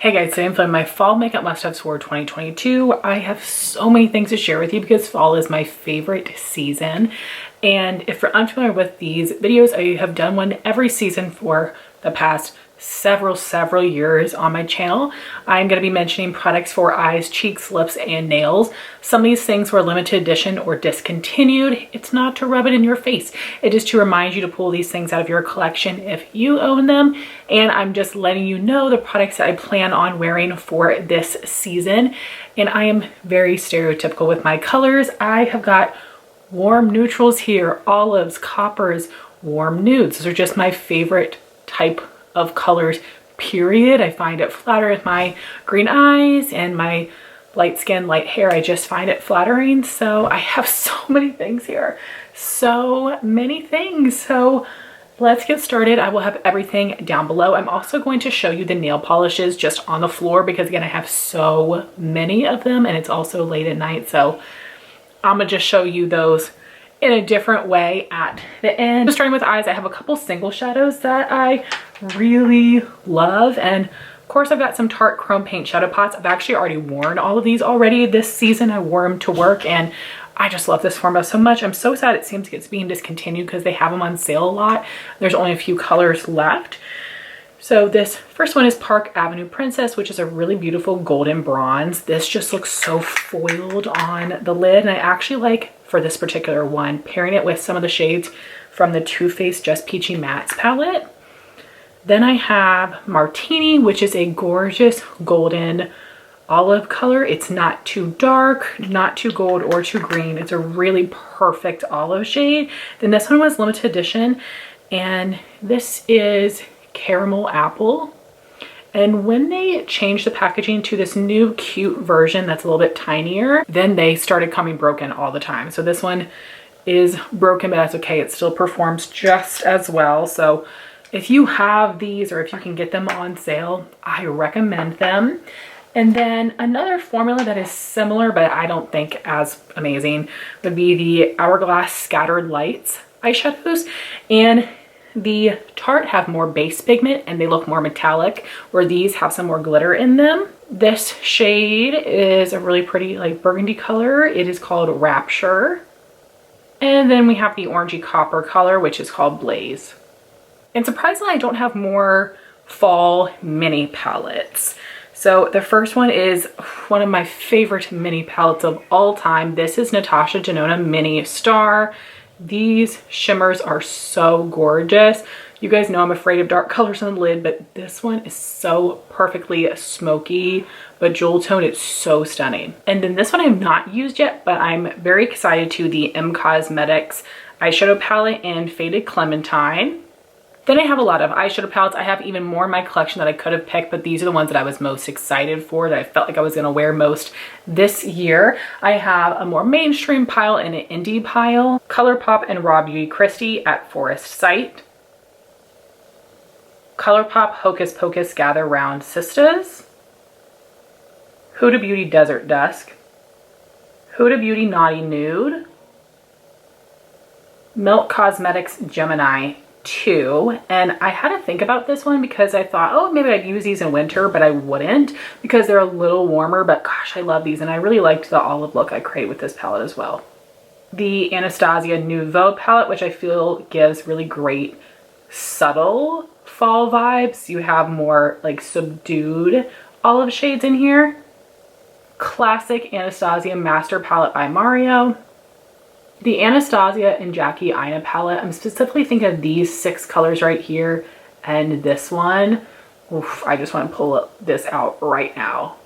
Hey guys, today I'm filming my fall makeup must-haves for 2022. I have so many things to share with you because fall is my favorite season. And if you're unfamiliar with these videos, I have done one every season for the past several years on my channel. I'm going to be mentioning products for eyes, cheeks, lips, and nails. Some of these things were limited edition or discontinued. It's not to rub it in your face. It is to remind you to pull these things out of your collection if you own them. And I'm just letting you know the products that I plan on wearing for this season. And I am very stereotypical with my colors. I have got warm neutrals here, olives, coppers, warm nudes. Those are just my favorite type of colors, period. I find it flattering with my green eyes and my light skin, light hair. I just find it flattering. So I have so many things here. So many things. So let's get started. I will have everything down below. I'm also going to show you the nail polishes just on the floor because again, I have so many of them and it's also late at night. So I'm gonna just show you those in a different way at the end. Starting with eyes, I have a couple single shadows that I really love. And of course I've got some Tarte chrome paint shadow pots. I've actually already worn all of these already this season. I wore them to work and I just love this formula so much. I'm so sad it seems like it's being discontinued because they have them on sale a lot. There's only a few colors left. So this first one is Park Avenue Princess, which is a really beautiful golden bronze. This just looks so foiled on the lid. And I actually like, for this particular one, pairing it with some of the shades from the Too Faced Just Peachy Mattes palette. Then I have Martini, which is a gorgeous golden olive color. It's not too dark, not too gold or too green. It's a really perfect olive shade. Then this one was limited edition. And this is Caramel Apple. And when they changed the packaging to this new cute version that's a little bit tinier, then they started coming broken all the time. So this one is broken, but that's okay. It still performs just as well. So if you have these or if you can get them on sale, I recommend them. And then another formula that is similar, but I don't think as amazing, would be the Hourglass Scattered Lights eyeshadows. And the Tarte have more base pigment and they look more metallic, where these have some more glitter in them. This shade is a really pretty like burgundy color. It is called Rapture. And then we have the orangey copper color, which is called Blaze. And surprisingly, I don't have more fall mini palettes. So the first one is one of my favorite mini palettes of all time. This is Natasha Denona Mini Star. These shimmers are so gorgeous. You guys know I'm afraid of dark colors on the lid, but this one is so perfectly smoky, but jewel tone, it's so stunning. And then this one I have not used yet, but I'm very excited to the M Cosmetics eyeshadow palette in Faded Clementine. Then I have a lot of eyeshadow palettes. I have even more in my collection that I could have picked, but these are the ones that I was most excited for, that I felt like I was gonna wear most this year. I have a more mainstream pile and an indie pile. ColourPop and RawBeautyKristi at Forest Sight. ColourPop Hocus Pocus Gather Round Sisters. Huda Beauty Desert Dusk. Huda Beauty Naughty Nude. Milk Cosmetics Gemini 2. And I had to think about this one because I thought, oh, maybe I'd use these in winter, but I wouldn't because they're a little warmer. But gosh, I love these and I really liked the olive look I create with this palette as well. The Anastasia Nouveau palette, which I feel gives really great subtle fall vibes. You have more like subdued olive shades in here. Classic Anastasia Master Palette by Mario. The Anastasia and Jackie Aina palette, I'm specifically thinking of these 6 colors right here and this one. Oof, I just want to pull this out right now.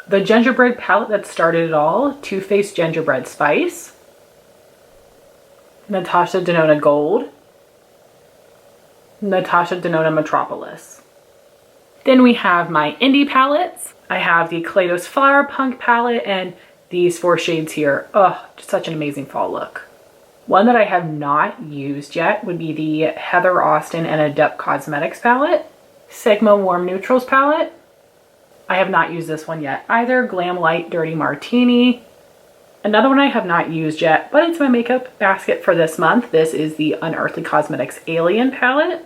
The Gingerbread palette that started it all, Too Faced Gingerbread Spice. Natasha Denona Gold. Natasha Denona Metropolis. Then we have my indie palettes. I have the Kaleidos Flower Punk palette and these 4 shades here. Oh, just such an amazing fall look. One that I have not used yet would be the Heather Austin and Adept Cosmetics palette. Sigma Warm Neutrals palette. I have not used this one yet either. Glamlite Dirty Martini. Another one I have not used yet, but it's my makeup basket for this month. This is the Unearthly Cosmetics Alien palette.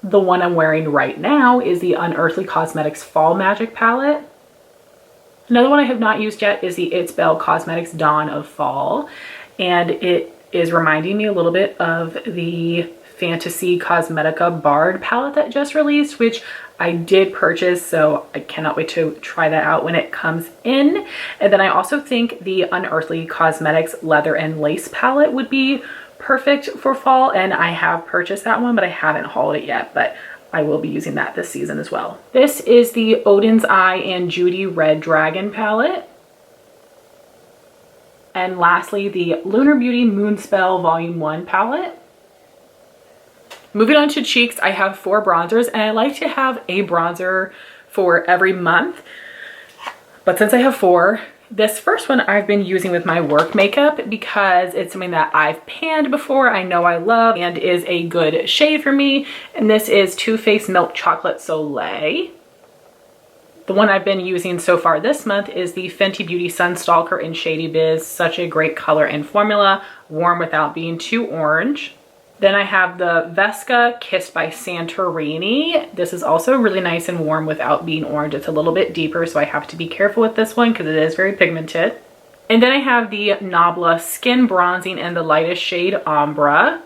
The one I'm wearing right now is the Unearthly Cosmetics Fall Magic palette. Another one I have not used yet is the ITSBEL Cosmetics Dawn of Fall, and it is reminding me a little bit of the Fantasy Cosmetica Bard palette that just released, which I did purchase, so I cannot wait to try that out when it comes in. And then I also think the Unearthly Cosmetics Leather and Lace palette would be perfect for fall, and I have purchased that one, but I haven't hauled it yet, but I will be using that this season as well. This is the Odens Eye and Judy Red Dragon palette. And lastly, the Lunar Beauty Moonspell Volume 1 palette. Moving on to cheeks, I have 4 bronzers, and I like to have a bronzer for every month. But since I have 4, this first one I've been using with my work makeup because it's something that I've panned before, I know I love, and is a good shade for me. And this is Too Faced Milk Chocolate Soleil. The one I've been using so far this month is the Fenty Beauty Sunstalker in Shady Biz. Such a great color and formula, warm without being too orange. Then I have the Vesca Kissed by Santorini. This is also really nice and warm without being orange. It's a little bit deeper, so I have to be careful with this one because it is very pigmented. And then I have the Nabla Skin Bronzing in the lightest shade Ambra.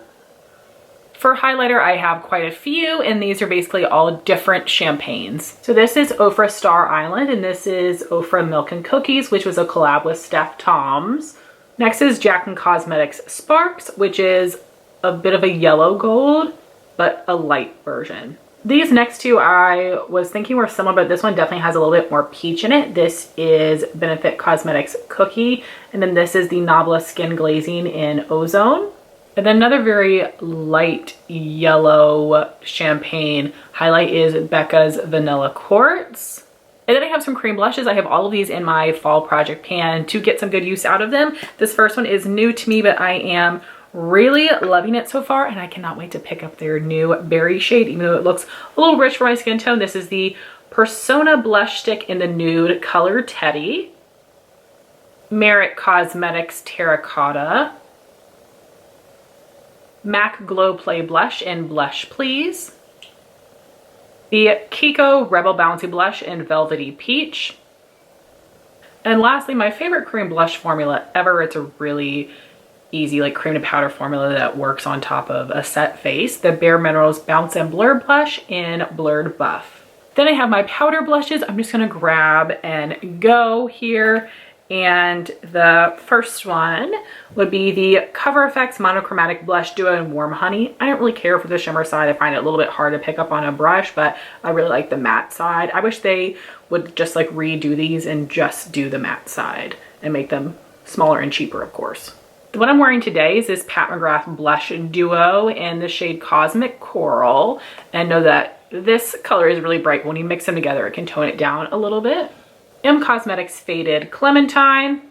For highlighter, I have quite a few, and these are basically all different champagnes. So this is Ofra Star Island, and this is Ofra Milk and Cookies, which was a collab with Steph Toms. Next is Jack & Cosmetics Sparks, which is a bit of a yellow gold, but a light version. These next two I was thinking were similar, but this one definitely has a little bit more peach in it. This is Benefit Cosmetics Cookie, and then this is the Nabla Skin Glazing in Ozone. And then another very light yellow champagne highlight is Becca's Vanilla Quartz. And then I have some cream blushes. I have all of these in my fall project pan to get some good use out of them. This first one is new to me, but I am really loving it so far, and I cannot wait to pick up their new berry shade, even though it looks a little rich for my skin tone. This is the Persona Blush Stick in the Nude color Teddy. Merit Cosmetics Terracotta. MAC Glow Play Blush in Blush Please. The Kiko Rebel Bouncy Blush in Velvety Peach. And lastly, my favorite cream blush formula ever. It's a really easy like cream to powder formula that works on top of a set face. The Bare Minerals Bounce and Blur Blush in Blurred Buff. Then I have my powder blushes. I'm just gonna grab and go here. And the first one would be the Cover FX Monochromatic Blush Duo in Warm Honey. I don't really care for the shimmer side. I find it a little bit hard to pick up on a brush, but I really like the matte side. I wish they would just like redo these and just do the matte side and make them smaller and cheaper, of course. The one I'm wearing today is this Pat McGrath Blush Duo in the shade Cosmic Coral. And know that this color is really bright. When you mix them together, it can tone it down a little bit. M Cosmetics Faded Clementine.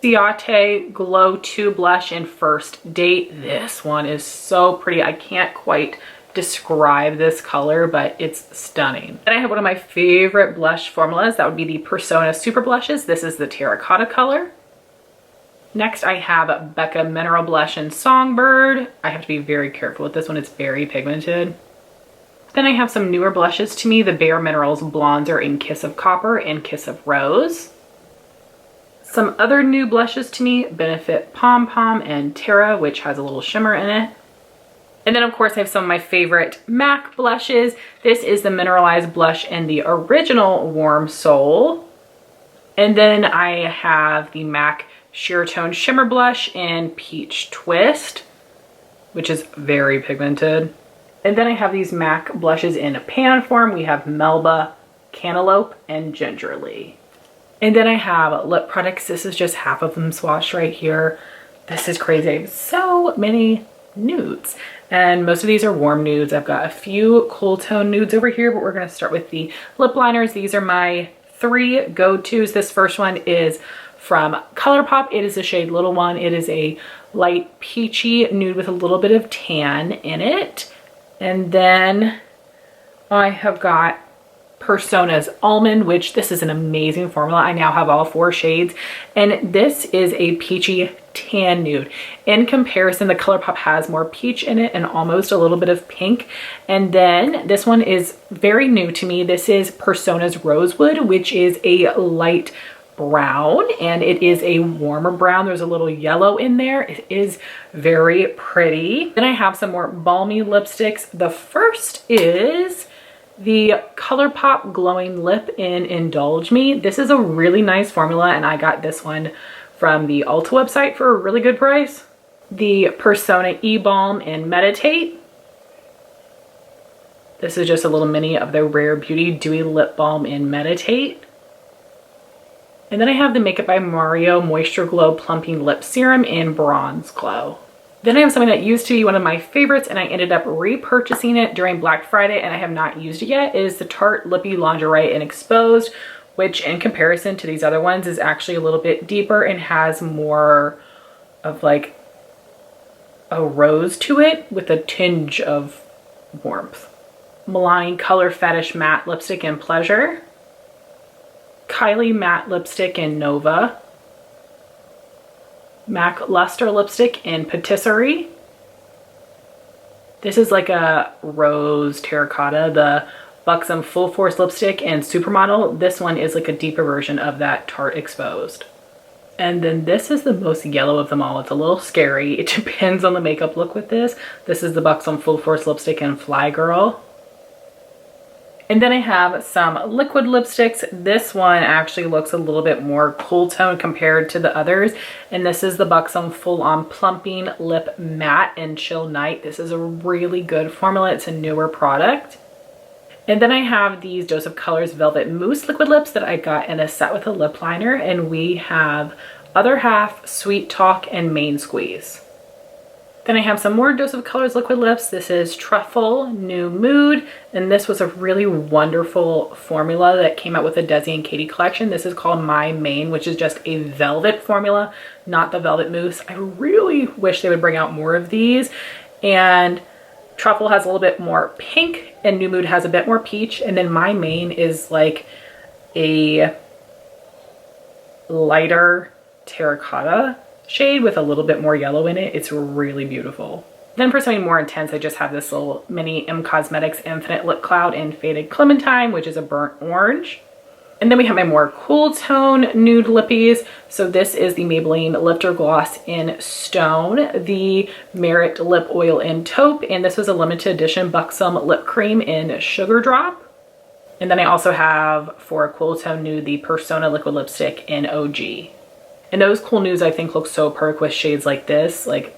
Ciate Glow 2 Blush in First Date. This one is so pretty. I can't quite describe this color, but it's stunning. Then I have one of my favorite blush formulas. That would be the Persona Super Blushes. This is the terracotta color. Next, I have Becca Mineral Blush in Songbird. I have to be very careful with this one. It's very pigmented. Then I have some newer blushes to me. The Bare Minerals Blonzer in Kiss of Copper and Kiss of Rose. Some other new blushes to me. Benefit Pom Pom and Terra, which has a little shimmer in it. And then of course I have some of my favorite MAC blushes. This is the Mineralized Blush in the original Warm Soul. And then I have the MAC Sheer Tone Shimmer Blush in Peach Twist, which is very pigmented. And then I have these MAC blushes in a pan form. We have Melba, Cantaloupe, and Gingerly. And then I have lip products. This is just half of them swatched right here. This is crazy. I have so many nudes. And most of these are warm nudes. I've got a few cool tone nudes over here, but we're going to start with the lip liners. These are my 3 go-tos. This first one is from ColourPop. It is the shade Little One. It is a light peachy nude with a little bit of tan in it. And then I have got Persona's Almond, which this is an amazing formula. I now have all 4 shades, and this is a peachy tan nude. In comparison, the ColourPop has more peach in it and almost a little bit of pink. And then this one is very new to me. This is Persona's Rosewood, which is a light brown, and it is a warmer brown. There's a little yellow in there. It is very pretty. Then I have some more balmy lipsticks. The first is the ColourPop Glowing Lip in Indulge Me. This is a really nice formula, and I got this one from the Ulta website for a really good price. The Persona E-Balm in Meditate. This is just a little mini of the Rare Beauty Dewy Lip Balm in Meditate. And then I have the Makeup by Mario Moisture Glow Plumping Lip Serum in Bronze Glow. Then I have something that used to be one of my favorites, and I ended up repurchasing it during Black Friday, and I have not used it yet. It is the Tarte Lippy Lingerie in Exposed, which in comparison to these other ones is actually a little bit deeper and has more of like a rose to it with a tinge of warmth. Milani Color Fetish Matte Lipstick in Pleasure. Kylie Matte Lipstick in Nova. MAC Luster Lipstick in Patisserie. This is like a rose terracotta. The Buxom Full Force Lipstick in Supermodel. This one is like a deeper version of that Tarte Exposed. And then this is the most yellow of them all. It's a little scary. It depends on the makeup look with this. This is the Buxom Full Force Lipstick in Fly Girl. And then I have some liquid lipsticks. This one actually looks a little bit more cool tone compared to the others. And this is the Buxom Full On Plumping Lip Matte in Chill Night. This is a really good formula. It's a newer product. And then I have these Dose of Colors Velvet Mousse liquid lips that I got in a set with a lip liner. And we have Other Half, Sweet Talk, and Main Squeeze. Then I have some more Dose of Colors liquid lips. This is Truffle New Mood, and this was a really wonderful formula that came out with the Desi and Katie collection. This is called My Main, which is just a velvet formula, not the velvet mousse. I really wish they would bring out more of these. And Truffle has a little bit more pink, and New Mood has a bit more peach, and then My Main is like a lighter terracotta shade with a little bit more yellow in it. It's really beautiful. Then for something more intense, I just have this little mini M Cosmetics Infinite Lip Cloud in Faded Clementine, which is a burnt orange. And then we have my more cool tone nude lippies. So this is the Maybelline Lifter Gloss in Stone, the Merit Lip Oil in Taupe, and this was a limited edition Buxom Lip Cream in Sugar Drop. And then I also have, for a cool tone nude, the Persona Liquid Lipstick in OG. And those cool nudes I think look so perfect with shades like this, like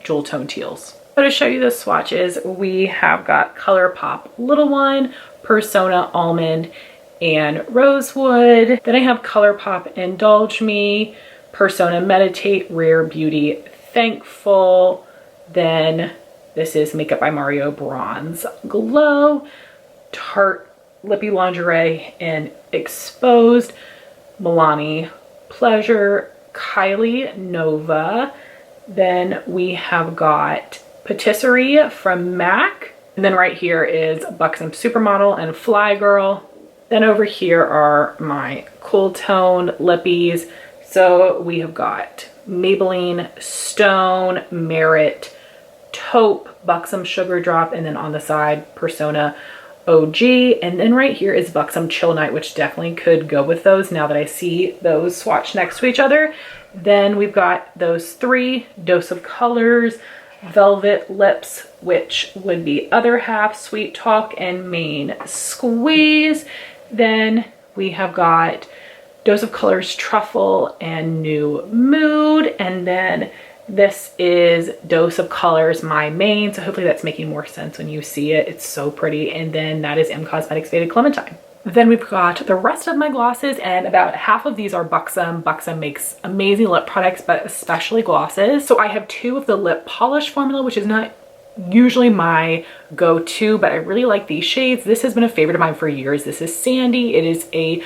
jewel tone teals. So to show you the swatches, we have got ColourPop Little One, Persona Almond, and Rosewood. Then I have ColourPop Indulge Me, Persona Meditate, Rare Beauty Thankful. Then this is Makeup by Mario Bronze Glow, Tarte Lippy Lingerie in Exposed, Milani Pleasure, Kylie Nova. Then we have got Patisserie from MAC. And then right here is Buxom Supermodel and Fly Girl. Then over here are my cool tone lippies. So we have got Maybelline Stone, Merit, Taupe, Buxom Sugar Drop, and then on the side Persona OG. And then right here is Buxom Chill Night, which definitely could go with those now that I see those swatched next to each other. Then we've got those 3 Dose of Colors Velvet Lips, which would be Other Half, Sweet Talk, and Main Squeeze. Then we have got Dose of Colors Truffle and New Mood. And then this is Dose of Colors My Main. So hopefully that's making more sense when you see it. It's so pretty. And then that is M Cosmetics Faded Clementine. Then we've got the rest of my glosses, and about half of these are Buxom. Buxom makes amazing lip products, but especially glosses. So I have 2 of the lip polish formula, which is not usually my go-to, but I really like these shades. This has been a favorite of mine for years. This is Sandy. It is a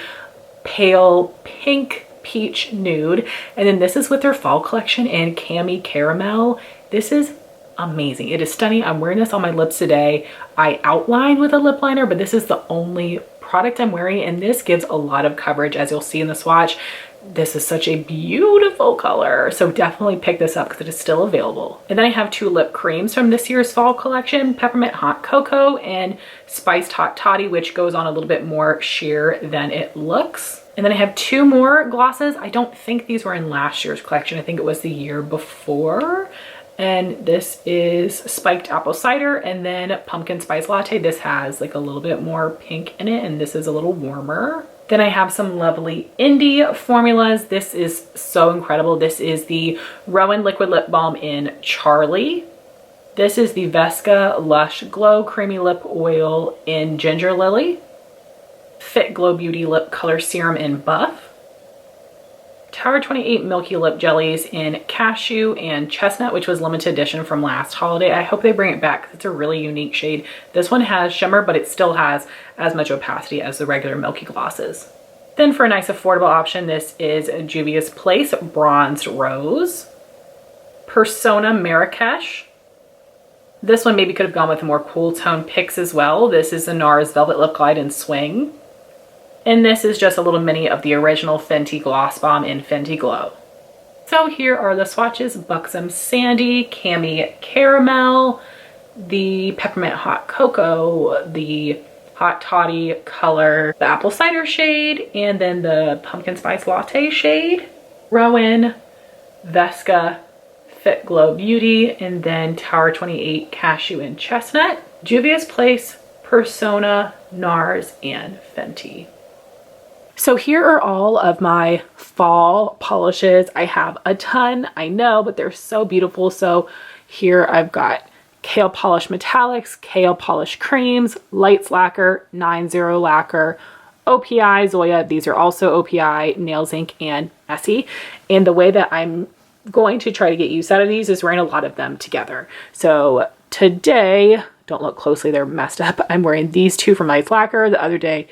pale pink peach nude, and then this is with their fall collection in Cami Caramel. This is amazing. It is stunning. I'm wearing this on my lips today. I outline with a lip liner, but this is the only product I'm wearing, and this gives a lot of coverage, as you'll see in the swatch. This is such a beautiful color, so definitely pick this up because it is still available. And then I have 2 lip creams from this year's fall collection, Peppermint Hot Cocoa and Spiced Hot Toddy, which goes on a little bit more sheer than it looks. And then I have 2 more glosses. I don't think these were in last year's collection. I think it was the year before. And this is Spiked Apple Cider and then Pumpkin Spice Latte. This has like a little bit more pink in it, and this is a little warmer. Then I have some lovely indie formulas. This is so incredible. This is the Rowan Liquid Lip Balm in Charlie. This is the Vesca Lush Glow Creamy Lip Oil in Ginger Lily. Fit Glow Beauty Lip Color Serum in Buff. Tower 28 Milky Lip Jellies in Cashew and Chestnut, which was limited edition from last holiday. I hope they bring it back because it's a really unique shade. This one has shimmer, but it still has as much opacity as the regular Milky glosses. Then for a nice affordable option, this is Juvia's Place Bronzed Rose. Persona Marrakesh. This one maybe could have gone with a more cool tone picks as well. This is the NARS Velvet Lip Glide in Swing. And this is just a little mini of the original Fenty Gloss Bomb in Fenty Glow. So here are the swatches: Buxom Sandy, Cami Caramel, the Peppermint Hot Cocoa, the Hot Toddy color, the Apple Cider shade, and then the Pumpkin Spice Latte shade, Rowan, Vesca, Fit Glow Beauty, and then Tower 28 Cashew and Chestnut, Juvia's Place, Persona, NARS, and Fenty. So here are all of my fall polishes. I have a ton, I know, but they're so beautiful. So here I've got Kale Polish Metallics, Kale Polish Creams, Lights Lacquer, 90 Lacquer, OPI, Zoya. These are also OPI, Nails Inc, and Essie. And the way that I'm going to try to get use out of these is wearing a lot of them together. So today, don't look closely, they're messed up. I'm wearing these 2 from Lights Lacquer. The other day,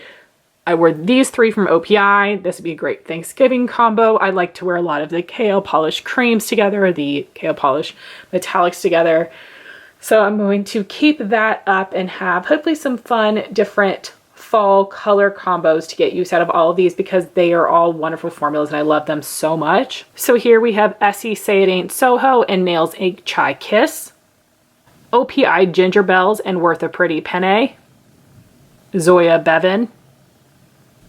I wore these 3 from OPI. This would be a great Thanksgiving combo. I like to wear a lot of the Kale Polish Creams together, the Kale Polish Metallics together. So I'm going to keep that up and have hopefully some fun, different fall color combos to get use out of all of these because they are all wonderful formulas and I love them so much. So here we have Essie Say It Ain't Soho and Nails Inc Chai Kiss, OPI Ginger Bells and Worth a Pretty Penne, Zoya Bevan.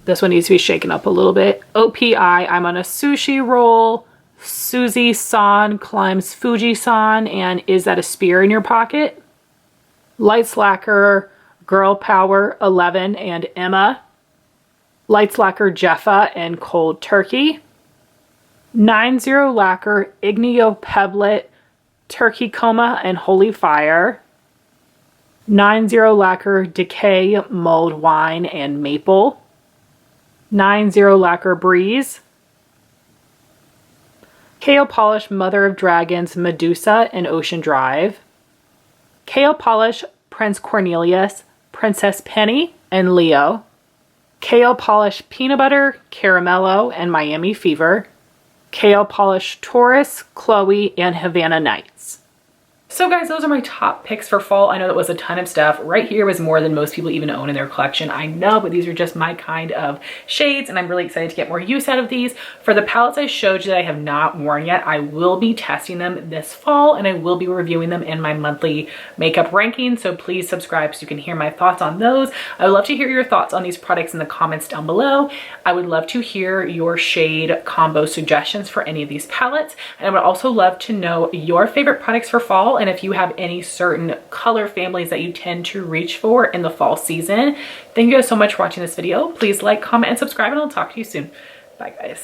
This one needs to be shaken up a little bit. OPI, I'm on a sushi roll. Susie San climbs Fuji-san, and Is That a Spear in Your Pocket? Lights Lacquer, Girl Power 11 and Emma. Lights Lacquer Jeffa and Cold Turkey. 90 Lacquer Igneo Pebblet, Turkey Coma and Holy Fire. 90 Lacquer Decay Mulled Wine and Maple. 90 Lacquer Breeze. Kale Polish Mother of Dragons Medusa and Ocean Drive. Kale Polish Prince Cornelius, Princess Penny and Leo. Kale Polish Peanut Butter, Caramello and Miami Fever. Kale Polish Taurus, Chloe and Havana Nights. So guys, those are my top picks for fall. I know that was a ton of stuff. Right here was more than most people even own in their collection. I know, but these are just my kind of shades and I'm really excited to get more use out of these. For the palettes I showed you that I have not worn yet, I will be testing them this fall and I will be reviewing them in my monthly makeup ranking. So please subscribe so you can hear my thoughts on those. I would love to hear your thoughts on these products in the comments down below. I would love to hear your shade combo suggestions for any of these palettes. And I would also love to know your favorite products for fall and if you have any certain color families that you tend to reach for in the fall season. Thank you guys so much for watching this video. Please like, comment, and subscribe, and I'll talk to you soon. Bye guys.